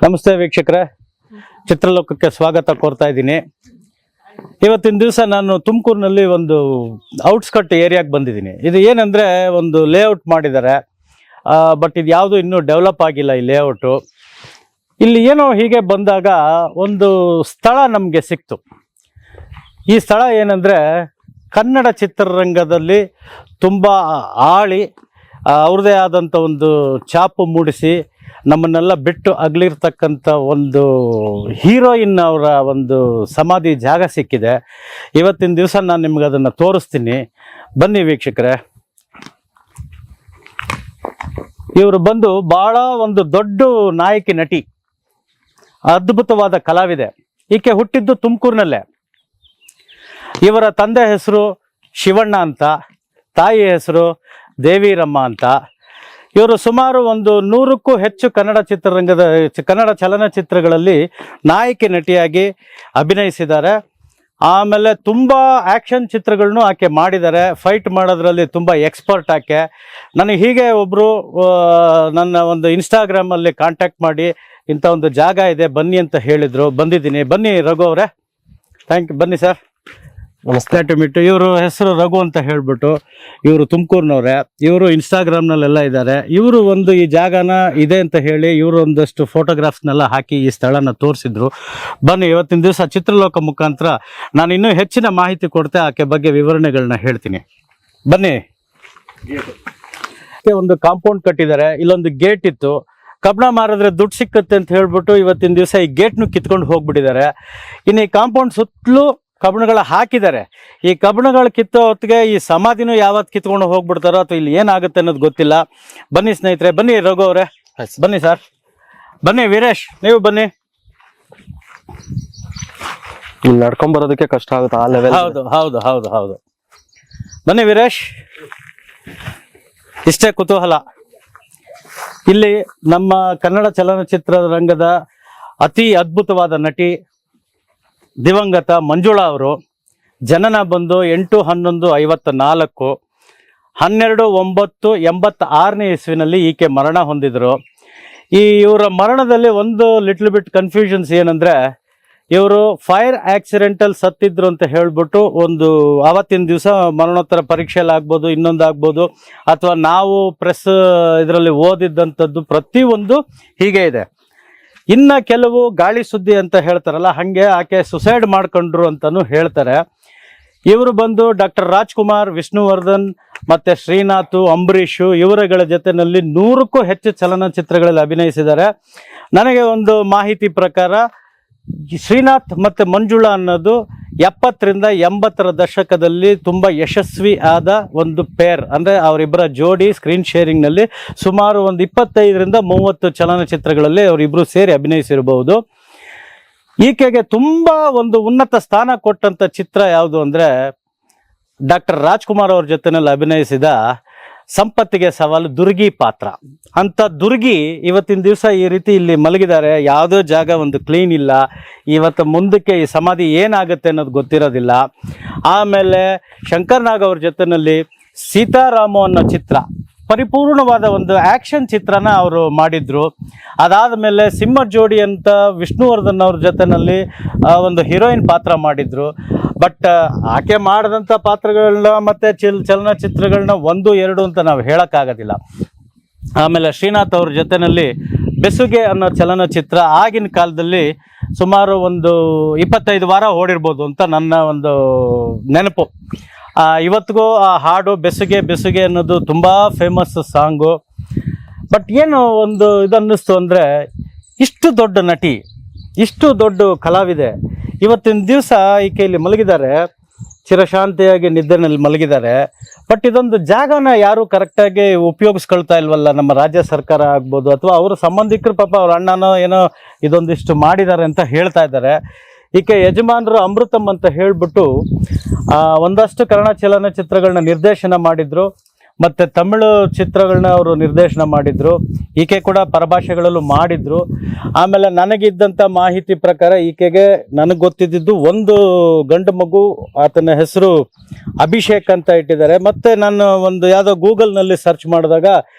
ನಮಸ್ತೆ ವೀಕ್ಷಕರೇ, ಚಿತ್ರಲೋಕಕ್ಕೆ ಸ್ವಾಗತ ಕೋರ್ತಾ ಇದ್ದೀನಿ. ಇವತ್ತಿನ ದಿವಸ ನಾನು ತುಮಕೂರಿನಲ್ಲಿ ಒಂದು ಔಟ್ಸ್ಕಟ್ ಏರಿಯಾಗೆ ಬಂದಿದ್ದೀನಿ. ಇದು ಏನಂದರೆ ಒಂದು ಲೇಔಟ್ ಮಾಡಿದ್ದಾರೆ, ಬಟ್ ಇದು ಯಾವುದು ಇನ್ನೂ ಡೆವಲಪ್ ಆಗಿಲ್ಲ ಈ ಲೇಔಟು. ಇಲ್ಲಿ ಏನೋ ಹೀಗೆ ಬಂದಾಗ ಒಂದು ಸ್ಥಳ ನಮಗೆ ಸಿಕ್ತು. ಈ ಸ್ಥಳ ಏನಂದರೆ ಕನ್ನಡ ಚಿತ್ರರಂಗದಲ್ಲಿ ತುಂಬ ಆಳಿ ಅವ್ರದ್ದೇ ಆದಂಥ ಒಂದು ಛಾಪು ಮೂಡಿಸಿ ನಮ್ಮನ್ನೆಲ್ಲ ಬಿಟ್ಟು ಅಗಲಿರ್ತಕ್ಕಂಥ ಒಂದು ಹೀರೋಯಿನ್ ಅವರ ಒಂದು ಸಮಾಧಿ ಜಾಗ ಸಿಕ್ಕಿದೆ. ಇವತ್ತಿನ ದಿವಸ ನಾನು ನಿಮ್ಗೆ ಅದನ್ನು ತೋರಿಸ್ತೀನಿ, ಬನ್ನಿ ವೀಕ್ಷಕರೇ. ಇವರು ಬಂದು ಭಾಳ ಒಂದು ದೊಡ್ಡ ನಾಯಕಿ ನಟಿ, ಅದ್ಭುತವಾದ ಕಲಾವಿದೆ. ಈಕೆ ಹುಟ್ಟಿದ್ದು ತುಮಕೂರಿನಲ್ಲೇ. ಇವರ ತಂದೆ ಹೆಸರು ಶಿವಣ್ಣ ಅಂತ, ತಾಯಿ ಹೆಸರು ದೇವಿರಮ್ಮ ಅಂತ. ಇವರು ಸುಮಾರು ಒಂದು 100ಕ್ಕೂ ಹೆಚ್ಚು ಕನ್ನಡ ಚಲನಚಿತ್ರಗಳಲ್ಲಿ ನಾಯಕಿ ನಟಿಯಾಗಿ ಅಭಿನಯಿಸಿದ್ದಾರೆ. ಆಮೇಲೆ ತುಂಬ ಆ್ಯಕ್ಷನ್ ಚಿತ್ರಗಳನ್ನು ಆಕೆ ಮಾಡಿದ್ದಾರೆ. ಫೈಟ್ ಮಾಡೋದ್ರಲ್ಲಿ ತುಂಬ ಎಕ್ಸ್ಪರ್ಟ್ ಆಕೆ. ನನಗೆ ಹೀಗೆ ಒಬ್ಬರು ನನ್ನ ಒಂದು ಇನ್ಸ್ಟಾಗ್ರಾಮಲ್ಲಿ ಕಾಂಟ್ಯಾಕ್ಟ್ ಮಾಡಿ ಇಂಥ ಒಂದು ಜಾಗ ಇದೆ ಬನ್ನಿ ಅಂತ ಹೇಳಿದರು. ಬಂದಿದ್ದೀನಿ. ಬನ್ನಿ ರಘು ಅವರೇ. Thank you. ಬನ್ನಿ ಸರ್. ನಮಸ್ತೆ. To meet. ಇವರು ಹೆಸರು ರಘು ಅಂತ ಹೇಳ್ಬಿಟ್ಟು, ಇವರು ತುಮಕೂರಿನವ್ರೆ. ಇವರು ಇನ್ಸ್ಟಾಗ್ರಾಮ್ನಲ್ಲೆಲ್ಲ ಇದ್ದಾರೆ. ಇವರು ಒಂದು ಈ ಜಾಗನ ಇದೆ ಅಂತ ಹೇಳಿ ಇವರು ಒಂದಷ್ಟು ಫೋಟೋಗ್ರಾಫ್ಸ್ನೆಲ್ಲ ಹಾಕಿ ಈ ಸ್ಥಳನ ತೋರಿಸಿದ್ರು. ಬನ್ನಿ, ಇವತ್ತಿನ ದಿವಸ ಚಿತ್ರಲೋಕ ಮುಖಾಂತರ ನಾನು ಇನ್ನೂ ಹೆಚ್ಚಿನ ಮಾಹಿತಿ ಕೊಡ್ತೆ, ಆಕೆ ಬಗ್ಗೆ ವಿವರಣೆಗಳನ್ನ ಹೇಳ್ತೀನಿ. ಬನ್ನಿ. ಒಂದು ಕಾಂಪೌಂಡ್ ಕಟ್ಟಿದ್ದಾರೆ. ಇಲ್ಲೊಂದು ಗೇಟ್ ಇತ್ತು. ಕಬ್ಬಣ ಮಾರಿದ್ರೆ ದುಡ್ಡು ಸಿಕ್ಕತ್ತೆ ಅಂತ ಹೇಳ್ಬಿಟ್ಟು ಇವತ್ತಿನ ದಿವಸ ಈ ಗೇಟ್ನು ಕಿತ್ಕೊಂಡು ಹೋಗ್ಬಿಟ್ಟಿದ್ದಾರೆ. ಇನ್ನು ಈ ಕಾಂಪೌಂಡ್ ಸುತ್ತಲೂ ಕಬ್ಬಣಗಳ ಹಾಕಿದ್ದಾರೆ. ಈ ಕಬ್ಬಣಗಳು ಕಿತ್ತೋ ಹೊತ್ತಿಗೆ ಈ ಸಮಾಧಿನೂ ಯಾವತ್ತು ಕಿತ್ಕೊಂಡು ಹೋಗ್ಬಿಡ್ತಾರೋ ಅಥವಾ ಇಲ್ಲಿ ಏನಾಗುತ್ತೆ ಅನ್ನೋದು ಗೊತ್ತಿಲ್ಲ. ಬನ್ನಿ ಸ್ನೇಹಿತರೆ, ಬನ್ನಿ ರಘು ಅವರೇ. ಬನ್ನಿ ಸರ್. ಬನ್ನಿ ವೀರೇಶ್, ನೀವು ಬನ್ನಿ. ಇಲ್ಲಿ ನಡ್ಕೊಂಡ್ ಬರೋದಕ್ಕೆ ಕಷ್ಟ ಆಗುತ್ತೆ ಆ ಲೆವೆಲ್. ಹೌದು ಹೌದು ಹೌದು ಹೌದು. ಬನ್ನಿ ವೀರೇಶ್. ಇಷ್ಟೇ ಕುತೂಹಲ. ಇಲ್ಲಿ ನಮ್ಮ ಕನ್ನಡ ಚಲನಚಿತ್ರ ರಂಗದ ಅತಿ ಅದ್ಭುತವಾದ ನಟಿ ದಿವಂಗತ ಮಂಜುಳಾ ಅವರು. ಜನನ ಬಂದು 8/11/54, 12/9/86ನೇ ಇಸ್ವಿನಲ್ಲಿ ಈಕೆ ಮರಣ ಹೊಂದಿದ್ರು. ಇವರ ಮರಣದಲ್ಲಿ ಒಂದು ಲಿಟ್ಲ್ ಬಿಟ್ ಕನ್ಫ್ಯೂಷನ್ಸ್ ಏನಂದರೆ, ಇವರು ಫೈರ್ ಆಕ್ಸಿಡೆಂಟಲ್ಲಿ ಸತ್ತಿದ್ರು ಅಂತ ಹೇಳ್ಬಿಟ್ಟು ಒಂದು ಆವತ್ತಿನ ದಿವಸ ಮರಣೋತ್ತರ ಪರೀಕ್ಷೆಯಲ್ಲಿ ಆಗ್ಬೋದು, ಇನ್ನೊಂದು ಆಗ್ಬೋದು, ಅಥವಾ ನಾವು ಪ್ರೆಸ್ ಇದರಲ್ಲಿ ಓದಿದ್ದಂಥದ್ದು ಪ್ರತಿಯೊಂದು ಹೀಗೆ ಇದೆ. ಇನ್ನು ಕೆಲವು ಗಾಳಿ ಸುದ್ದಿ ಅಂತ ಹೇಳ್ತಾರಲ್ಲ, ಹಾಗೆ ಆಕೆ ಸುಸೈಡ್ ಮಾಡ್ಕೊಂಡ್ರು ಅಂತಲೂ ಹೇಳ್ತಾರೆ. ಇವರು ಬಂದು ಡಾಕ್ಟರ್ ರಾಜ್ಕುಮಾರ್, ವಿಷ್ಣುವರ್ಧನ್ ಮತ್ತು ಶ್ರೀನಾಥ್, ಅಂಬರೀಷು ಇವರುಗಳ ಜೊತೆಯಲ್ಲಿ 100ಕ್ಕೂ ಹೆಚ್ಚು ಚಲನಚಿತ್ರಗಳಲ್ಲಿ ಅಭಿನಯಿಸಿದ್ದಾರೆ. ನನಗೆ ಒಂದು ಮಾಹಿತಿ ಪ್ರಕಾರ ಶ್ರೀನಾಥ್ ಮತ್ತು ಮಂಜುಳಾ ಅನ್ನೋದು 70ರಿಂದ 80ರ ದಶಕದಲ್ಲಿ ತುಂಬ ಯಶಸ್ವಿ ಆದ ಒಂದು ಪೇರ್. ಅಂದರೆ ಅವರಿಬ್ಬರ ಜೋಡಿ ಸ್ಕ್ರೀನ್ ಶೇರಿಂಗ್ನಲ್ಲಿ ಸುಮಾರು ಒಂದು 25ರಿಂದ 30 ಚಲನಚಿತ್ರಗಳಲ್ಲಿ ಅವರಿಬ್ಬರು ಸೇರಿ ಅಭಿನಯಿಸಿರಬಹುದು. ಈಕೆಗೆ ತುಂಬ ಒಂದು ಉನ್ನತ ಸ್ಥಾನ ಕೊಟ್ಟಂಥ ಚಿತ್ರ ಯಾವುದು ಅಂದರೆ ಡಾಕ್ಟರ್ ರಾಜ್ಕುಮಾರ್ ಅವ್ರ ಜೊತೆಯಲ್ಲಿ ಅಭಿನಯಿಸಿದ ಸಂಪತ್ತಿಗೆ ಸವಾಲು ದುರ್ಗಿ ಪಾತ್ರ. ಅಂಥ ದುರ್ಗಿ ಇವತ್ತಿನ ದಿವಸ ಈ ರೀತಿ ಇಲ್ಲಿ ಮಲಗಿದ್ದಾರೆ. ಯಾವುದೋ ಜಾಗ ಒಂದು ಕ್ಲೀನ್ ಇಲ್ಲ. ಇವತ್ತು ಮುಂದಕ್ಕೆ ಈ ಸಮಾಧಿ ಏನಾಗುತ್ತೆ ಅನ್ನೋದು ಗೊತ್ತಿರೋದಿಲ್ಲ. ಆಮೇಲೆ ಶಂಕರ್ ನಾಗ್ ಅವ್ರ ಜೊತೆಯಲ್ಲಿ ಸೀತಾರಾಮು ಅನ್ನೋ ಚಿತ್ರ, ಪರಿಪೂರ್ಣವಾದ ಒಂದು ಆ್ಯಕ್ಷನ್ ಚಿತ್ರನ ಅವರು ಮಾಡಿದ್ರು. ಅದಾದಮೇಲೆ ಸಿಂಹ ಜೋಡಿ ಅಂತ ವಿಷ್ಣುವರ್ಧನ್ ಅವ್ರ ಜೊತೆಯಲ್ಲಿ ಒಂದು ಹೀರೋಯಿನ್ ಪಾತ್ರ ಮಾಡಿದ್ರು. ಬಟ್ ಆಕೆ ಮಾಡಿದಂಥ ಪಾತ್ರಗಳನ್ನ ಮತ್ತು ಚಲನಚಿತ್ರಗಳನ್ನ 1, 2 ಅಂತ ನಾವು ಹೇಳೋಕ್ಕಾಗೋದಿಲ್ಲ. ಆಮೇಲೆ ಶ್ರೀನಾಥ್ ಅವ್ರ ಜೊತೆಯಲ್ಲಿ ಬೆಸುಗೆ ಅನ್ನೋ ಚಲನಚಿತ್ರ ಆಗಿನ ಕಾಲದಲ್ಲಿ ಸುಮಾರು ಒಂದು 25 ವಾರ ಓಡಿರ್ಬೋದು ಅಂತ ನನ್ನ ಒಂದು ನೆನಪು. ಇವತ್ತಿಗೂ ಆ ಹಾಡು ಬೆಸುಗೆ ಬೆಸುಗೆ ಅನ್ನೋದು ತುಂಬ ಫೇಮಸ್ ಸಾಂಗು. ಬಟ್ ಏನು ಒಂದು ಇದನ್ನಿಸ್ತು ಅಂದರೆ, ಇಷ್ಟು ದೊಡ್ಡ ನಟಿ, ಇಷ್ಟು ದೊಡ್ಡ ಕಲಾವಿದೆ, ಇವತ್ತಿನ ದಿವಸ ಈಕೆ ಇಲ್ಲಿ ಮಲಗಿದ್ದಾರೆ, ಚಿರಶಾಂತಿಯಾಗಿ ನಿದ್ದೆನಲ್ಲಿ ಮಲಗಿದ್ದಾರೆ. ಬಟ್ ಇದೊಂದು ಜಾಗನ ಯಾರು ಕರೆಕ್ಟಾಗಿ ಉಪಯೋಗಿಸ್ಕೊಳ್ತಾ ಇಲ್ವಲ್ಲ. ನಮ್ಮ ರಾಜ್ಯ ಸರ್ಕಾರ ಆಗ್ಬೋದು ಅಥವಾ ಅವರ ಸಂಬಂಧಿಕರು, ಪಾಪ ಅವ್ರ ಅಣ್ಣನೋ ಏನೋ ಇದೊಂದಿಷ್ಟು ಮಾಡಿದ್ದಾರೆ ಅಂತ ಹೇಳ್ತಾ ಇದ್ದಾರೆ. ಈಕೆ ಯಜಮಾನರು ಅಮೃತಮ್ ಅಂತ ಹೇಳಿಬಿಟ್ಟು ಒಂದಷ್ಟು ಕನ್ನಡ ಚಲನಚಿತ್ರಗಳನ್ನ ನಿರ್ದೇಶನ ಮಾಡಿದ್ರು. ಮತ್ತೆ ತಮಿಳು ಚಿತ್ರಗಳನ್ನ ಅವರು ನಿರ್ದೇಶನ ಮಾಡಿದ್ರು. ಈಕೆ ಕೂಡ ಪರಭಾಷೆಗಳಲ್ಲೂ ಮಾಡಿದ್ರು. ಆಮೇಲೆ ನನಗಿದ್ದಂಥ ಮಾಹಿತಿ ಪ್ರಕಾರ ಈಕೆಗೆ ನನಗೆ ಗೊತ್ತಿದ್ದು ಒಂದು ಗಂಡು ಮಗು, ಆತನ ಹೆಸರು ಅಭಿಷೇಕ್ ಅಂತ ಇಟ್ಟಿದ್ದಾರೆ. ಮತ್ತೆ ನಾನು ಒಂದು ಯಾವುದೋ ಗೂಗಲ್ನಲ್ಲಿ ಸರ್ಚ್ ಮಾಡಿದಾಗ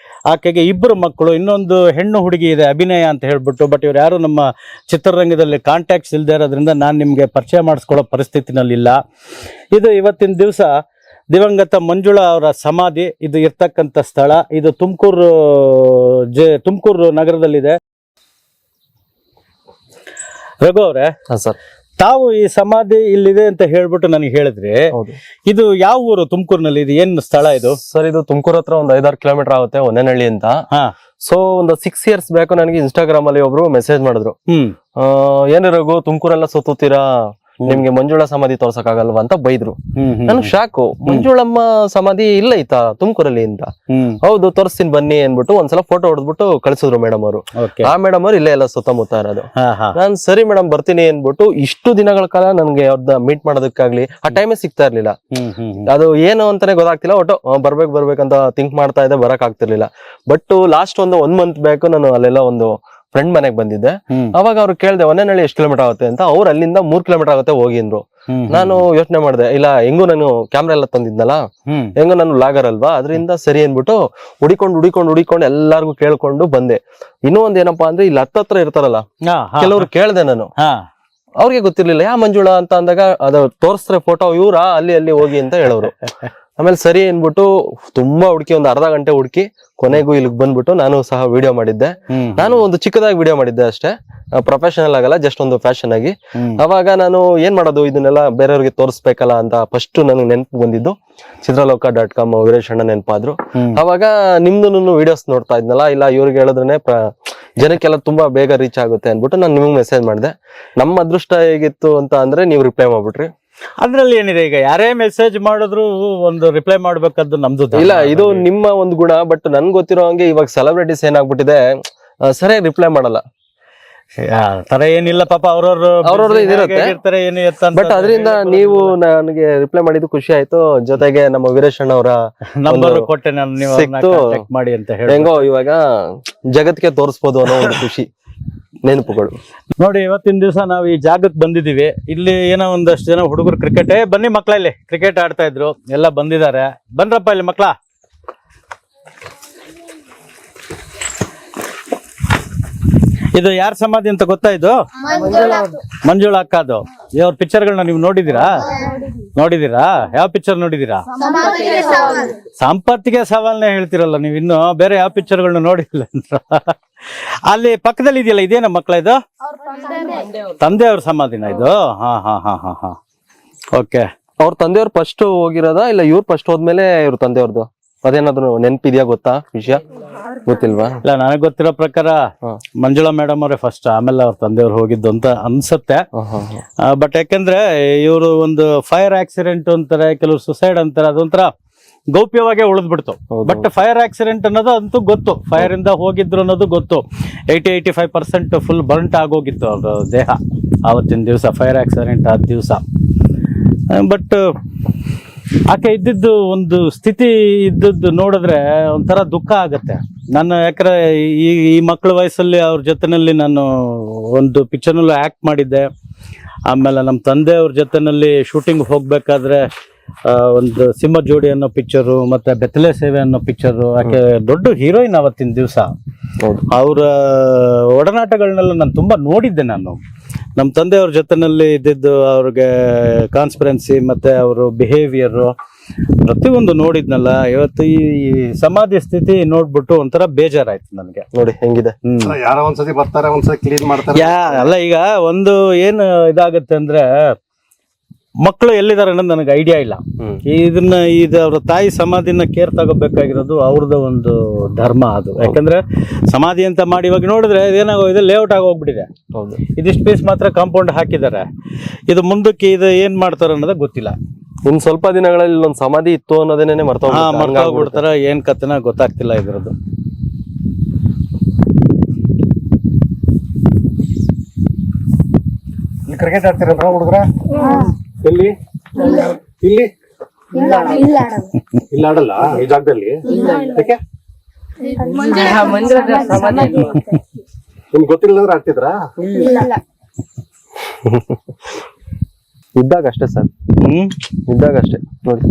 ಆಕೆಗೆ 2 ಮಕ್ಕಳು, ಇನ್ನೊಂದು ಹೆಣ್ಣು ಹುಡುಗಿ ಇದೆ ಅಭಿನಯ ಅಂತ ಹೇಳ್ಬಿಟ್ಟು. ಬಟ್ ಇವ್ರು ಯಾರು ನಮ್ಮ ಚಿತ್ರರಂಗದಲ್ಲಿ ಕಾಂಟ್ಯಾಕ್ಟ್ಸ್ ಇಲ್ಲದೆ ಇರೋದ್ರಿಂದ ನಾನು ನಿಮಗೆ ಪರಿಚಯ ಮಾಡಿಸ್ಕೊಳ್ಳೋ ಪರಿಸ್ಥಿತಿನಲ್ಲಿಲ್ಲ. ಇದು ಇವತ್ತಿನ ದಿವಸ ದಿವಂಗತ ಮಂಜುಳಾ ಅವರ ಸಮಾಧಿ ಇದು ಇರ್ತಕ್ಕಂಥ ಸ್ಥಳ. ಇದು ತುಮಕೂರು ನಗರದಲ್ಲಿದೆ. ರಘು ಅವರೇ, ಸರ್ ತಾವು ಈ ಸಮಾಧಿ ಇಲ್ಲಿದೆ ಅಂತ ಹೇಳ್ಬಿಟ್ಟು ನನಗೆ ಹೇಳಿದ್ರಿ. ಹೌದು. ಇದು ಯಾವ ಊರು ತುಮಕೂರಿನಲ್ಲಿ? ಇದು ಏನ್ ಸ್ಥಳ ಇದು? ಸರ್ ಇದು ತುಮಕೂರು ಹತ್ರ ಒಂದು 5-6 ಕಿಲೋಮೀಟರ್ ಆಗುತ್ತೆ, ಹೊನ್ನೇನಹಳ್ಳಿ ಅಂತ. ಹಾ. ಸೊ ಒಂದು 6 years ಬ್ಯಾಕ್ ನನಗೆ ಇನ್ಸ್ಟಾಗ್ರಾಮ್ ಅಲ್ಲಿ ಒಬ್ರು ಮೆಸೇಜ್ ಮಾಡಿದ್ರು. ಏನು ರಘು, ತುಮಕೂರೆಲ್ಲ ಸುತ್ತೀರಾ, ನಿಮ್ಗೆ ಮಂಜುಳಾ ಸಮಾಧಿ ತೋರ್ಸಕ್ಕಾಗಲ್ವಾ ಅಂತ ಬೈದ್ರು. ನನ್ಗೆ ಶಾಕು, ಮಂಜುಳಮ್ಮ ಸಮಾಧಿ ಇಲ್ಲ ಐತಾ ತುಮಕೂರಲ್ಲಿ ಅಂತ. ಹೌದು ತೋರಿಸ್ತೀನಿ ಬನ್ನಿ ಅನ್ಬಿಟ್ಟು ಒಂದ್ಸಲ ಫೋಟೋ ಹೊಡೆದ್ಬಿಟ್ಟು ಕಳ್ಸಿದ್ರು ಮೇಡಮ್ ಅವರು. ಆ ಮೇಡಮ್ ಅವ್ರು ಇಲ್ಲೇ ಎಲ್ಲ ಸುತ್ತಮುತ್ತ ಇರೋದು. ನಾನ್ ಸರಿ ಮೇಡಮ್ ಬರ್ತೀನಿ ಅನ್ಬಿಟ್ಟು ಇಷ್ಟು ದಿನಗಳ ಕಾಲ ನನ್ಗೆ ಅವ್ರನ್ನ ಮೀಟ್ ಮಾಡೋದಕ್ಕಾಗ್ಲಿ ಆ ಟೈಮೇ ಸಿಗ್ತಾ ಇರ್ಲಿಲ್ಲ. ಅದು ಏನು ಅಂತಾನೆ ಗೊತ್ತಾಗ್ತಿಲ್ಲ. ಒಟ್ಟು ಬರ್ಬೇಕಂತ ಥಿಂಕ್ ಮಾಡ್ತಾ ಇದ್ದೆ, ಬರಕ್ ಆಗ್ತಿರ್ಲಿಲ್ಲ. ಬಟ್ ಲಾಸ್ಟ್ ಒಂದು 1 month ಬ್ಯಾಕ್ ನಾನು ಅಲ್ಲೆಲ್ಲ ಒಂದು ಫ್ರೆಂಡ್ ಮನೆಗೆ ಬಂದಿದ್ದೆ. ಅವಾಗ ಅವ್ರು ಕೇಳ್ದೆ ಹೊನ್ನೇನಹಳ್ಳಿ ಎಷ್ಟು ಕಿಲೋಮೀಟರ್ ಆಗುತ್ತೆ ಅಂತ. ಅವ್ರು ಅಲ್ಲಿಂದ 3 ಕಿಲೋಮೀಟರ್ ಆಗುತ್ತೆ ಹೋಗಿ ಅಂದ್ರು. ನಾನು ಯೋಚನೆ ಮಾಡಿದೆ, ಇಲ್ಲ ಹೆಂಗು ನಾನು ಕ್ಯಾಮ್ರಾ ಎಲ್ಲ ತಂದಿದ್ನಲ್ಲ, ಹೆಂಗು ನಾನು ಲಾಗರ್ ಅಲ್ವಾ, ಅದರಿಂದ ಸರಿ ಅನ್ಬಿಟ್ಟು ಹುಡಿಕೊಂಡು ಎಲ್ಲಾರ್ಗು ಕೇಳ್ಕೊಂಡು ಬಂದೆ. ಇನ್ನೂ ಒಂದ್ ಏನಪ್ಪಾ ಅಂದ್ರೆ ಇಲ್ಲಿ ಹತ್ರ ಇರ್ತಾರಲ್ಲ ಕೆಲವ್ರು ಕೇಳ್ದೆ ನಾನು, ಅವ್ರಿಗೆ ಗೊತ್ತಿರ್ಲಿಲ್ಲ ಯಾ ಮಂಜುಳಾ ಅಂತ ಅಂದಾಗ ಅದು ತೋರಿಸ್ತಾರೆ ಫೋಟೋ, ಇವ್ರಾ ಅಲ್ಲಿ ಹೋಗಿ ಅಂತ ಹೇಳೋರು. ಆಮೇಲೆ ಸರಿ ಅನ್ಬಿಟ್ಟು ತುಂಬಾ ಹುಡುಕಿ, ಒಂದು ಅರ್ಧ ಗಂಟೆ ಹುಡುಕಿ ಕೊನೆಗೂ ಇಲ್ಲಿಗೆ ಬಂದ್ಬಿಟ್ಟು ನಾನು ಸಹ ವಿಡಿಯೋ ಮಾಡಿದ್ದೆ. ನಾನು ಒಂದು ಚಿಕ್ಕದಾಗಿ ವಿಡಿಯೋ ಮಾಡಿದ್ದೆ ಅಷ್ಟೇ, ಪ್ರೊಫೆಷನಲ್ ಆಗಲ್ಲ, ಜಸ್ಟ್ ಒಂದು ಫ್ಯಾಷನ್ ಆಗಿ. ಅವಾಗ ನಾನು ಏನ್ ಮಾಡೋದು, ಇದನ್ನೆಲ್ಲ ಬೇರೆಯವ್ರಿಗೆ ತೋರಿಸ್ಬೇಕಲ್ಲ ಅಂತ ಫಸ್ಟ್ ನನಗೆ ನೆನಪು ಬಂದಿದ್ದು ಚಿತ್ರಲೋಕ.com ವೀರೇಶ್ ಅಣ್ಣ ನೆನಪಾದ್ರು. ಅವಾಗ ನಿಮ್ದು ವಿಡಿಯೋಸ್ ನೋಡ್ತಾ ಇದ್ನಲ್ಲ, ಇಲ್ಲ ಇವ್ರಿಗೆ ಹೇಳಿದ್ರೆ ಜನಕ್ಕೆಲ್ಲ ತುಂಬಾ ಬೇಗ ರೀಚ್ ಆಗುತ್ತೆ ಅನ್ಬಿಟ್ಟು ನಾನು ನಿಮ್ಗೆ ಮೆಸೇಜ್ ಮಾಡಿದೆ. ನಮ್ಮ ಅದೃಷ್ಟ ಹೇಗಿತ್ತು ಅಂತ ಅಂದ್ರೆ ನೀವು ರಿಪ್ಲೈ ಮಾಡ್ಬಿಟ್ರಿ. ಅದ್ರಲ್ಲಿ ಏನಿದೆ, ಈಗ ಯಾರೇ ಮೆಸೇಜ್ ಮಾಡಿದ್ರು ಒಂದು ರಿಪ್ಲೈ ಮಾಡ್ಬೇಕಾದ್ದು ನಮ್ದು ಇಲ್ಲ, ಇದು ನಿಮ್ಮ ಒಂದು ಗುಣ. ಬಟ್ ನನ್ ಗೊತ್ತಿರೋ ಹಂಗೆ ಇವಾಗ ಸೆಲೆಬ್ರಿಟೀಸ್ ಏನಾಗ್ಬಿಟ್ಟಿದೆ, ಸರಿಯಾಗಿ ರಿಪ್ಲೈ ಮಾಡಲ್ಲ. ತರ ಏನಿಲ್ಲ ಪಾಪ, ಅವ್ರವ್ರದ್ದು ಇದಿರುತ್ತೆ ಏನು. ಬಟ್ ಅದರಿಂದ ನೀವು ನನಗೆ ರಿಪ್ಲೈ ಮಾಡಿದ್ದು ಖುಷಿ ಆಯ್ತು. ಜೊತೆಗೆ ನಮ್ಮ ವೀರೇಶ್ ಅಣ್ಣ ಅವರ ನಂಬರ್ ಕೊಟ್ಟೆ ನಾನು, ಚೆಕ್ ಮಾಡಿ ಅಂತ ಹೇಳಿ. ಹೆಂಗೋ ಇವಾಗ ಜಗತ್ಗೆ ತೋರಿಸ್ಬೋದು ಅನ್ನೋ ಒಂದು ಖುಷಿ ನೆನಪುಗಳು. ನೋಡಿ, ಇವತ್ತಿನ ದಿವಸ ನಾವು ಈ ಜಾಗಕ್ಕೆ ಬಂದಿದೀವಿ. ಇಲ್ಲಿ ಏನೋ ಒಂದಷ್ಟು ಜನ ಹುಡುಗರು ಕ್ರಿಕೆಟ್, ಬನ್ನಿ ಮಕ್ಳ, ಇಲ್ಲಿ ಕ್ರಿಕೆಟ್ ಆಡ್ತಾ ಇದ್ರು, ಎಲ್ಲ ಬಂದಿದ್ದಾರೆ. ಬನ್ರಪ್ಪ ಇಲ್ಲಿ ಮಕ್ಳ. ಇದು ಯಾರ ಸಮಾಧಿ ಅಂತ ಗೊತ್ತಾ? ಇದು ಮಂಜುಳಾ ಅಕ್ಕದು. ಅವ್ರ ಪಿಕ್ಚರ್ಗಳನ್ನ ನೀವು ನೋಡಿದೀರಾ? ಯಾವ ಪಿಕ್ಚರ್ ನೋಡಿದೀರಾ? ಸಂಪತ್ತಿಗೆ ಸವಾಲ್ನೇ ಹೇಳ್ತಿರಲ್ಲ ನೀವು, ಇನ್ನು ಬೇರೆ ಯಾವ ಪಿಕ್ಚರ್ಗಳನ್ನ ನೋಡಿಲ್ಲ ಅಂತ. ಅಲ್ಲಿ ಪಕ್ಕದಲ್ಲಿ ಇದೆಯಲ್ಲ, ಇದೇನ ಮಕ್ಕಳ ಇದು? ತಂದೆಯವ್ರ ಸಮಾಧಿನ ಇದು? ಹಾ. ಓಕೆ. ಅವ್ರ ತಂದೆಯವ್ರು ಫಸ್ಟ್ ಹೋಗಿರೋದ, ಇಲ್ಲ ಇವ್ರು ಫಸ್ಟ್ ಹೋದ್ಮೇಲೆ ಇವ್ರ ತಂದೆಯವ್ರದ್ದು ಅದೇನಾದ್ರು ನೆನಪಿದ್ಯಾ, ಗೊತ್ತಾ ವಿಷಯ? ಗೊತ್ತಿಲ್ವಾ? ಇಲ್ಲ, ನನಗೆ ಗೊತ್ತಿರೋ ಪ್ರಕಾರ ಮಂಜುಳಾ ಮೇಡಮ್ ಅವರೇ ಫಸ್ಟ್, ಆಮೇಲೆ ಅವ್ರ ತಂದೆಯವ್ರು ಹೋಗಿದ್ದು ಅಂತ ಅನ್ಸುತ್ತೆ. ಬಟ್ ಯಾಕಂದ್ರೆ ಇವರು ಒಂದು ಫೈರ್ ಆಕ್ಸಿಡೆಂಟ್ ಅಂತಾರೆ, ಕೆಲವರು ಸುಸೈಡ್ ಅಂತಾರೆ, ಅದೊಂಥರ ಗೌಪ್ಯವಾಗೇ ಉಳಿದ್ಬಿಡ್ತು. ಬಟ್ ಫೈರ್ ಆಕ್ಸಿಡೆಂಟ್ ಅನ್ನೋದು ಅಂತೂ ಗೊತ್ತು, ಫೈರ್ ಇಂದ ಹೋಗಿದ್ರು ಅನ್ನೋದು ಗೊತ್ತು. 80-85% ಫುಲ್ ಬರ್ಂಟ್ ಆಗೋಗಿತ್ತು ಅವ್ರ ದೇಹ ಆವತ್ತಿನ ದಿವಸ, ಫೈರ್ ಆಕ್ಸಿಡೆಂಟ್ ಆದ ದಿವಸ. ಬಟ್ ಆಕೆ ಇದ್ದಿದ್ದು ಒಂದು ಸ್ಥಿತಿ ಇದ್ದದ್ದು ನೋಡಿದ್ರೆ ಒಂಥರ ದುಃಖ ಆಗತ್ತೆ. ನಾನು ಯಾಕಂದ್ರೆ ಈ ಮಕ್ಕಳ ವಯಸ್ಸಲ್ಲಿ ಅವ್ರ ಜೊತೆನಲ್ಲಿ ನಾನು ಒಂದು ಪಿಕ್ಚರ್ನಲ್ಲೂ ಆ್ಯಕ್ಟ್ ಮಾಡಿದ್ದೆ. ಆಮೇಲೆ ನಮ್ಮ ತಂದೆಯವ್ರ ಜೊತೆನಲ್ಲಿ ಶೂಟಿಂಗ್ ಹೋಗ್ಬೇಕಾದ್ರೆ ಒಂದು ಸಿಂಹ ಜೋಡಿ ಅನ್ನೋ ಪಿಕ್ಚರು, ಮತ್ತೆ ಬೆತ್ತಲೆ ಸೇವೆ ಅನ್ನೋ ಪಿಕ್ಚರು. ಆಕೆ ದೊಡ್ಡ ಹೀರೋಯಿನ್ ಅವತ್ತಿನ ದಿವಸ. ಅವರ ಒಡನಾಟಗಳನ್ನೆಲ್ಲ ನಾನು ತುಂಬಾ ನೋಡಿದ್ದೆ. ನಾನು ನಮ್ಮ ತಂದೆಯವ್ರ ಜೊತೆನಲ್ಲಿ ಇದ್ದಿದ್ದು, ಅವ್ರಿಗೆ ಕಾನ್ಸ್ಪಿರೆನ್ಸಿ ಮತ್ತೆ ಅವರು ಬಿಹೇವಿಯರು ಪ್ರತಿಯೊಂದು ನೋಡಿದ್ನಲ್ಲ. ಇವತ್ತು ಈ ಸಮಾಧಿ ಸ್ಥಿತಿ ನೋಡ್ಬಿಟ್ಟು ಒಂಥರ ಬೇಜಾರಾಯ್ತು ನನಗೆ. ನೋಡಿ ಹೆಂಗಿದೆ, ಯಾರೋ ಒಂದ್ಸತಿ ಬರ್ತಾರೆ, ಒಂದ್ಸತಿ ಕ್ಲೀನ್ ಮಾಡ್ತಾರೆ. ಅಲ್ಲ, ಈಗ ಒಂದು ಏನು ಇದಾಗತ್ತೆ ಅಂದ್ರೆ, ಮಕ್ಕಳು ಎಲ್ಲಿದ್ದಾರೆ ಅನ್ನೋದು ನನಗೆ ಐಡಿಯಾ ಇಲ್ಲ. ಇದು ಅವ್ರ ತಾಯಿ ಸಮಾಧಿನ ಕೇರ್ ತಗೋಬೇಕಾಗಿರೋದು ಅವ್ರದ್ದು ಒಂದು ಧರ್ಮ ಅದು. ಯಾಕಂದ್ರೆ ಸಮಾಧಿ ಅಂತ ಮಾಡಿ ಇವಾಗ ನೋಡಿದ್ರೆ ಇದೇನಾಗೋಗಿದೆ, ಲೇಔಟ್ ಆಗಿ ಹೋಗ್ಬಿಟ್ಟಿದೆ. ಇದಿಷ್ಟು ಪೀಸ್ ಮಾತ್ರ ಕಾಂಪೌಂಡ್ ಹಾಕಿದ್ದಾರೆ. ಇದು ಮುಂದಕ್ಕೆ ಇದು ಏನ್ ಮಾಡ್ತಾರೆ ಅನ್ನೋದು ಗೊತ್ತಿಲ್ಲ. ಇನ್ ಸ್ವಲ್ಪ ದಿನಗಳಲ್ಲಿ ಒಂದು ಸಮಾಧಿ ಇತ್ತು ಅನ್ನೋದೇನೆ ಮರ್ತೋಗ್ಬಿಡ್ತಾರ, ಏನ್ ಕಥೆನ ಗೊತ್ತಾಗ್ತಿಲ್ಲ ಇದ್ರದ್ದು. ಕ್ರಿಕೆಟ್ ಆಡ್ತಿರಲ್ರ ಹುಡುಗ್ರ? ಎಲ್ಲಿ? ಇಲ್ಲಿ ಇಲ್ಲ ಆಡಲ್ಲ ಈ ಜಾಗದಲ್ಲಿ ಯಾಕೆ ನಿಮ್ಗೆ ಗೊತ್ತಿಲ್ಲ ಅಂದ್ರೆ ಆಡ್ತಿದ್ರಾ? ಇದ್ದಾಗ ಅಷ್ಟೇ ಸರ್, ಇದ್ದಾಗ ಅಷ್ಟೇ ನೋಡಿ.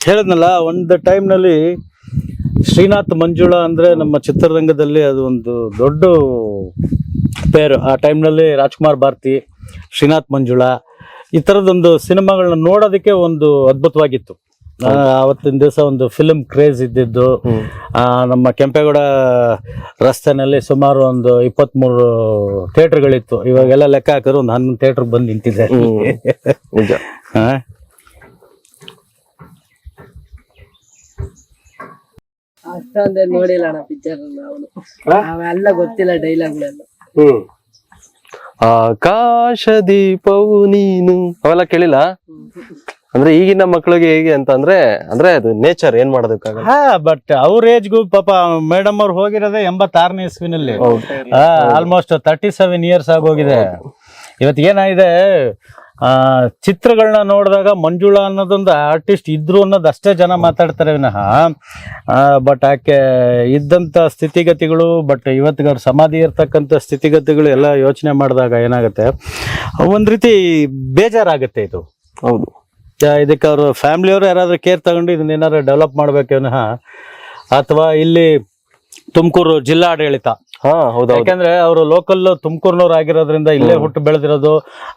ಹೇಳಿದ್ನಲ್ಲ, ಒಂದು ಟೈಮ್ನಲ್ಲಿ ಶ್ರೀನಾಥ್ ಮಂಜುಳಾ ಅಂದ್ರೆ ನಮ್ಮ ಚಿತ್ರರಂಗದಲ್ಲಿ ಅದು ಒಂದು ದೊಡ್ಡ ಪೇರು. ಆ ಟೈಮ್ನಲ್ಲಿ ರಾಜ್ಕುಮಾರ್ ಭಾರತಿ, ಶ್ರೀನಾಥ್ ಮಂಜುಳಾ ಈ ಥರದೊಂದು ಸಿನಿಮಾಗಳನ್ನ ನೋಡೋದಕ್ಕೆ ಒಂದು ಅದ್ಭುತವಾಗಿತ್ತು. ಆವತ್ತಿನ ದಿವಸ ಒಂದು ಫಿಲ್ಮ್ ಕ್ರೇಜ್ ಇದ್ದಿದ್ದು. ನಮ್ಮ ಕೆಂಪೇಗೌಡ ರಸ್ತೆನಲ್ಲಿ ಸುಮಾರು ಒಂದು 23 ಥಿಯೇಟರ್ಗಳಿತ್ತು. ಇವಾಗೆಲ್ಲ ಲೆಕ್ಕ ಹಾಕಿದ್ರು ಒಂದು 11 ಥಿಯೇಟರ್ ಬಂದು ನಿಂತಿದೆ. ನಿಜ. ಅಷ್ಟೊಂದೇ ನೋಡಿಲ್ಲ ಅಣ್ಣ ಪಿಕ್ಚರ್ ಅವೆಲ್ಲ ಗೊತ್ತಿಲ್ಲ ಡೈಲಾಗ್ಗಳೆಲ್ಲ. ಆಕಾಶ ದೀಪವು ನೀನು ಅವೆಲ್ಲ ಕೇಳಿಲ್ಲ. ಅಂದ್ರೆ ಈಗಿನ ಮಕ್ಕಳಿಗೆ ಹೇಗೆ ಅಂತ ಅಂದ್ರೆ ಅದು ನೇಚರ್, ಏನ್ ಮಾಡೋದಕ್ಕಾಗಲ್ಲ. ಬಟ್ ಅವ್ರ ಏಜ್ಗೂ ಪಾಪ ಮೇಡಮ್ ಅವ್ರು ಹೋಗಿರೋದೇ 86ನೇ ಇಸ್ವಿನಲ್ಲಿ. ಆಲ್ಮೋಸ್ಟ್ 37 ಇಯರ್ಸ್ ಆಗೋಗಿದೆ. ಇವತ್ತಿಗೇನಾಗಿದೆ, ಚಿತ್ರಗಳನ್ನ ನೋಡಿದಾಗ ಮಂಜುಳಾ ಅನ್ನೋದೊಂದು ಆರ್ಟಿಸ್ಟ್ ಇದ್ರು ಅನ್ನೋದು ಅಷ್ಟೇ ಜನ ಮಾತಾಡ್ತಾರೆ ವಿನಃ ಬಟ್ ಆಕೆ ಇದ್ದಂಥ ಸ್ಥಿತಿಗತಿಗಳು, ಬಟ್ ಇವತ್ತಿಗೆ ಅವ್ರ ಸಮಾಧಿ ಇರ್ತಕ್ಕಂಥ ಸ್ಥಿತಿಗತಿಗಳು ಎಲ್ಲ ಯೋಚನೆ ಮಾಡಿದಾಗ ಏನಾಗುತ್ತೆ, ಒಂದ್ ರೀತಿ ಬೇಜಾರಾಗುತ್ತೆ ಇದು. ಹೌದು. ಇದಕ್ಕೆ ಅವರು ಫ್ಯಾಮಿಲಿಯವರು ಯಾರಾದ್ರೂ ಕೇರ್ ತಗೊಂಡು ಇದನ್ನ ಏನಾದ್ರು ಡೆವಲಪ್ ಮಾಡ್ಬೇಕೇನೋ, ಅಥವಾ ಇಲ್ಲಿ ತುಮಕೂರು ಜಿಲ್ಲಾ ಆಡಳಿತ, ಯಾಕಂದ್ರೆ ಅವರು ಲೋಕಲ್ ತುಮಕೂರ್ನವ್ರು ಆಗಿರೋದ್ರಿಂದ ಇಲ್ಲೇ ಹುಟ್ಟು ಬೆಳೆದಿರೋದು.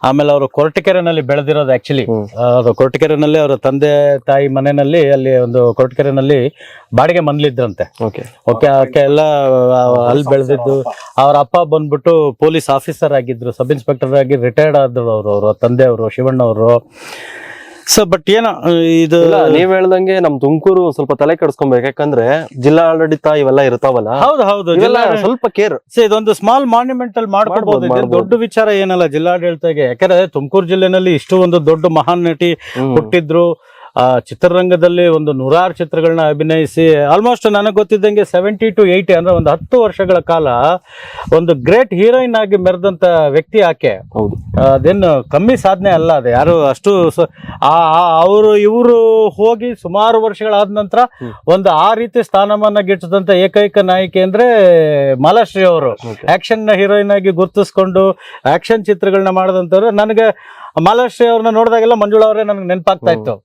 ಆಮೇಲೆ ಅವರು ಕೊರಟಗೆರೆನಲ್ಲಿ ಬೆಳೆದಿರೋದು. ಆಕ್ಚುಲಿ ಅವರು ಕೊರಟಗೆರೆನಲ್ಲಿ ಅವರ ತಂದೆ ತಾಯಿ ಮನೆಯಲ್ಲಿ, ಅಲ್ಲಿ ಒಂದು ಕೊರಟಗೆರೆನಲ್ಲಿ ಬಾಡಿಗೆ ಮನ್ಲಿದ್ರಂತೆ. ಓಕೆ ಆಕೆ ಎಲ್ಲ ಅಲ್ಲಿ ಬೆಳೆದಿದ್ದು. ಅವ್ರ ಅಪ್ಪ ಬಂದ್ಬಿಟ್ಟು ಪೊಲೀಸ್ ಆಫೀಸರ್ ಆಗಿದ್ರು, ಸಬ್ ಇನ್ಸ್ಪೆಕ್ಟರ್ ಆಗಿ ರಿಟೈರ್ಡ್ ಆದ್ರು ಅವ್ರ ತಂದೆಯವರು ಶಿವಣ್ಣವರು. ಸೊ ಬಟ್ ಏನೋ ಇದು ನೀವ್ ಹೇಳ್ದಂಗೆ ನಮ್ ತುಮಕೂರು ಸ್ವಲ್ಪ ತಲೆ ಕೆಡಿಸ್ಕೊಬೇಕು. ಯಾಕಂದ್ರೆ ಜಿಲ್ಲಾ ಆಡಳಿತ ಇವೆಲ್ಲ ಇರ್ತಾವಲ್ಲ. ಹೌದು ಸ್ವಲ್ಪ ಕೇರ್. ಇದೊಂದು ಸ್ಮಾಲ್ ಮಾನ್ಯುಮೆಂಟಲ್ ಮಾಡ್ಕೋಬಹುದು. ದೊಡ್ಡ ವಿಚಾರ ಏನಲ್ಲ ಜಿಲ್ಲಾಡಳಿತಗೆ. ಯಾಕಂದ್ರೆ ತುಮಕೂರು ಜಿಲ್ಲೆನಲ್ಲಿ ಇಷ್ಟು ಒಂದು ದೊಡ್ಡ ಮಹಾನ್ ನಟಿ ಹುಟ್ಟಿದ್ರು. ಚಿತ್ರರಂಗದಲ್ಲಿ ಒಂದು 100 ಚಿತ್ರಗಳನ್ನ ಅಭಿನಯಿಸಿ ಆಲ್ಮೋಸ್ಟ್ ನನಗೆ ಗೊತ್ತಿದ್ದಂಗೆ 70 to 80 ಅಂದ್ರೆ ಒಂದು 10 ವರ್ಷಗಳ ಕಾಲ ಒಂದು ಗ್ರೇಟ್ ಹೀರೋಯಿನ್ ಆಗಿ ಮೆರೆದಂತ ವ್ಯಕ್ತಿ ಆಕೆ. ಹೌದು. ಅದೇನು ಕಮ್ಮಿ ಸಾಧನೆ ಅಲ್ಲ ಅದು. ಯಾರು ಅಷ್ಟು ಅವರು ಇವರು ಹೋಗಿ ಸುಮಾರು ವರ್ಷಗಳಾದ ನಂತರ ಒಂದು ಆ ರೀತಿ ಸ್ಥಾನಮಾನ ಗಿಟ್ಟಿಸಿದಂತ ಏಕೈಕ ನಾಯಕಿ ಅಂದ್ರೆ ಮಾಲಾಶ್ರೀ ಅವರು. ಆಕ್ಷನ್ ಹೀರೋಯಿನ್ ಆಗಿ ಗುರುತಿಸ್ಕೊಂಡು ಆಕ್ಷನ್ ಚಿತ್ರಗಳನ್ನ ಮಾಡಿದಂತವ್ರು. ನನಗೆ ಮಾಲಾಶ್ರೀ ಅವ್ರನ್ನ ನೋಡಿದಾಗೆಲ್ಲ ಮಂಜುಳಾ ಅವರೇ ನನಗೆ ನೆನಪಾಗ್ತಾ ಇತ್ತು.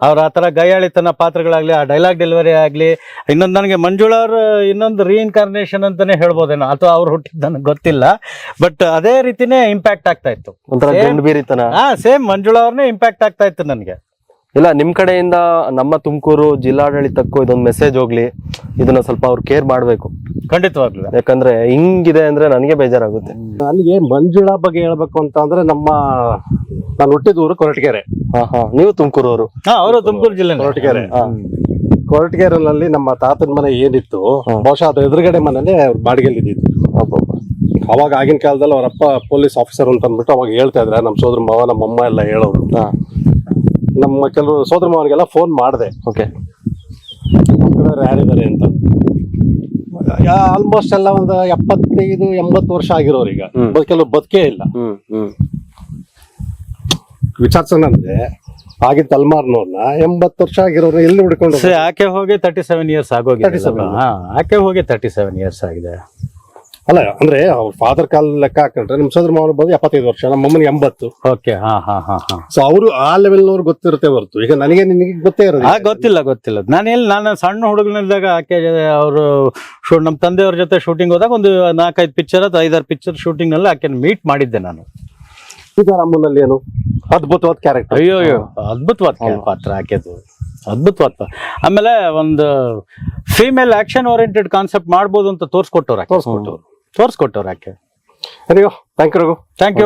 ಅವ್ರ ಆ ಥರ ಗೈಯಾಳಿತನ ಪಾತ್ರಗಳಾಗ್ಲಿ, ಆ ಡೈಲಾಗ್ ಡೆಲಿವರಿ ಆಗ್ಲಿ. ಇನ್ನೊಂದು ನನಗೆ ಮಂಜುಳಾ ಅವ್ರ ಇನ್ನೊಂದು ರೀಇನ್ಕಾರ್ನೇಷನ್ ಅಂತಾನೆ ಹೇಳ್ಬೋದೇನೋ, ಅಥವಾ ಅವ್ರು ಹುಟ್ಟಿದ್ ನನಗೆ ಗೊತ್ತಿಲ್ಲ. ಬಟ್ ಅದೇ ರೀತಿನೇ ಇಂಪ್ಯಾಕ್ಟ್ ಆಗ್ತಾ ಇತ್ತು. ಸೇಮ್ ಮಂಜುಳಾ ಅವ್ರನ್ನೇ ಇಂಪ್ಯಾಕ್ಟ್ ಆಗ್ತಾ ಇತ್ತು ನನಗೆ. ಇಲ್ಲ, ನಿಮ್ ಕಡೆಯಿಂದ ನಮ್ಮ ತುಮಕೂರು ಜಿಲ್ಲಾಡಳಿತಕ್ಕೂ ಇದೊಂದು ಮೆಸೇಜ್ ಹೋಗ್ಲಿ, ಇದನ್ನ ಸ್ವಲ್ಪ ಅವ್ರು ಕೇರ್ ಮಾಡ್ಬೇಕು ಖಂಡಿತವಾಗ್ಲೂ. ಯಾಕಂದ್ರೆ ಹಿಂಗಿದೆ ಅಂದ್ರೆ ನನಗೆ ಬೇಜಾರಾಗುತ್ತೆ. ನನಗೆ ಮಂಜುಳಾ ಬಗ್ಗೆ ಹೇಳ್ಬೇಕು ಅಂತ ಅಂದ್ರೆ, ನಾನು ಹುಟ್ಟಿದ ಊರು ಕೊರಟಗೆರೆ. ನೀವು ತುಮಕೂರು ಅವರು? ಅವರು ತುಮಕೂರು ಜಿಲ್ಲೆ ಕೊರಟಗೆರೆ. ಕೊರಟಗೆರೆನಲ್ಲಿ ನಮ್ಮ ತಾತನ ಮನೆ ಏನಿತ್ತು, ಬಹುಶಃ ಅದ್ರ ಎದುರುಗಡೆ ಮನೇಲೆ ಬಾಡಿಗೆಲ್ಲಿ ಇದ್ದಿದ್ದು. ಅವಾಗ ಆಗಿನ ಕಾಲದಲ್ಲಿ ಅವರಪ್ಪ ಪೊಲೀಸ್ ಆಫೀಸರ್ ಅಂತ ಅಂದ್ಬಿಟ್ಟು ಅವಾಗ ಹೇಳ್ತಾ ಇದ್ರೆ ನಮ್ಮ ಸೋದರ ಮಾವ ನಮ್ಮಮ್ಮ ಎಲ್ಲ ಹೇಳೋರು. ನಮ್ಮ ಕೆಲವು ಸೋದರ ಮಾವನಿಗೆಲ್ಲ ಫೋನ್ ಮಾಡಿದೆ, ಯಾರಿದ್ದಾರೆ ಅಂತ. ಆಲ್ಮೋಸ್ಟ್ ಎಲ್ಲ ಒಂದು 75-80 ವರ್ಷ ಆಗಿರೋರು. ಈಗ ಕೆಲವು ಬದುಕೇ ಇಲ್ಲ. ವಿಚಾರಿಸೋಣಂದ್ರೆ ಆಗಿನ ತಲೆಮಾರಿನವ್ರನ್ನ 80 ವರ್ಷ ಆಗಿರೋರು ಎಲ್ಲಿ ಹುಡ್ಕೊಂಡು. ಆಕೆ ಹೋಗಿ 37 ಇಯರ್ಸ್ ಆಗೋಗಿದೆ. ಆಕೆ ಹೋಗಿ 37 ಇಯರ್ಸ್ ಆಗಿದೆ. ಅಲ್ಲ ಅಂದ್ರೆ ಅವ್ರ ಫಾದರ್ ಕಾಲ್ ಲೆಕ್ಕ ಹಾಕೊಂಡ್ರೆ ನಮ್ಮ ಸೋದರ ಮಾವನ ಬಂದು 75 ವರ್ಷ, ನಮ್ಮ ಅಮ್ಮನಿಗೆ 80. ಓಕೆ. ಸೊ ಅವರು ಆ ಲೆವೆಲ್ ನವ್ರು ಗೊತ್ತಿರುತ್ತೆ ಹೊರತು ಈಗ ನನಗೆ ನಿನಗೆ ಗೊತ್ತೇ ಇರೋದು. ಗೊತ್ತಿಲ್ಲ. ನಾನು ಸಣ್ಣ ಹುಡುಗನಿದ್ದಾಗ ಆಕೆ ಅವರು ನಮ್ಮ ತಂದೆಯವ್ರ ಜೊತೆ ಶೂಟಿಂಗ್ ಹೋದಾಗ ಒಂದು 4-5 ಪಿಕ್ಚರ್ ಅಥವಾ 5-6 ಪಿಕ್ಚರ್ ಶೂಟಿಂಗ್ ನಲ್ಲಿ ಆಕೆ ಮೀಟ್ ಮಾಡಿದ್ದೆ ನಾನು. ಅಮ್ಮನಲ್ಲಿ ಏನು ಅದ್ಭುತವಾದ ಕ್ಯಾರೆಕ್ಟರ್. ಅಯ್ಯೋ ಅದ್ಭುತವಾದ ಪಾತ್ರ ಆಕೆದು, ಅದ್ಭುತವಾದ. ಆಮೇಲೆ ಒಂದು ಫೀಮೇಲ್ ಆಕ್ಷನ್ ಓರಿಯೆಂಟೆಡ್ ಕಾನ್ಸೆಪ್ಟ್ ಮಾಡ್ಬೋದು ಅಂತ ತೋರಿಸ್ಕೊಟ್ಟವ್ರು ಆಕೆ. Thank you Raghu. Thank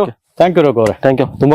you Raghu ಅವರೇ. ತುಂಬಾ